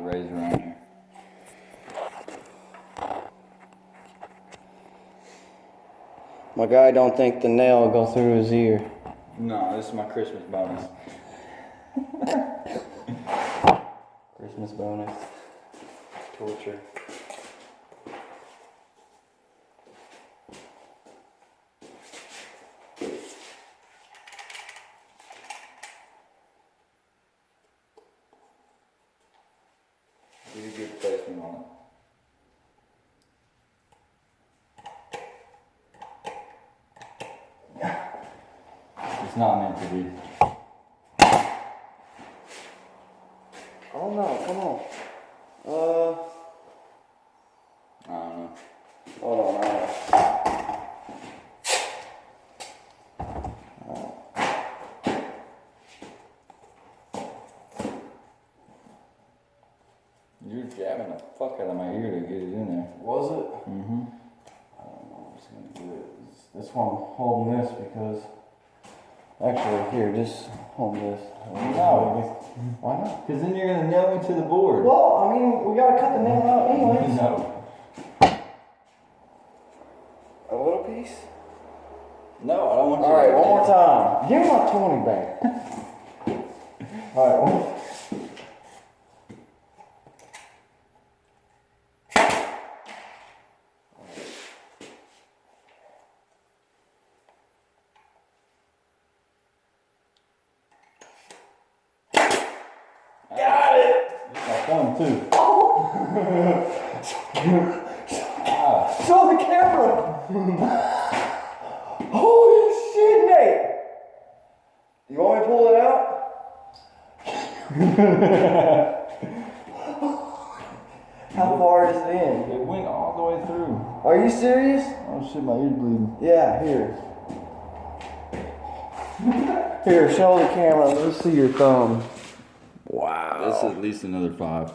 razor on here. My guy don't think the nail will go through his ear. No, this is my Christmas bonus. Christmas bonus. Torture. Get a good placement on it. It's not meant to be. Oh no, come on. I don't know. Hold on, You're jabbing the fuck out of my ear to get it in there. Was it? Mm-hmm. I don't know, I'm just gonna do it. That's why I'm holding this because, actually, here, just hold this. No. Why not? Because then you're gonna nail me to the board. Well, I mean, we gotta cut the nail out anyways. No. A little piece? No, I don't want you Alright, to. one more time. Give me my 20 back. Alright, one more. Got it! That's one, too. Show the camera! Holy shit, Nate! You want me to pull it out? How far is it in? It went all the way through. Are you serious? Oh shit, my ear's bleeding. Yeah, here. Here, show the camera. Let's see your thumb. Wow. That's at least another 5.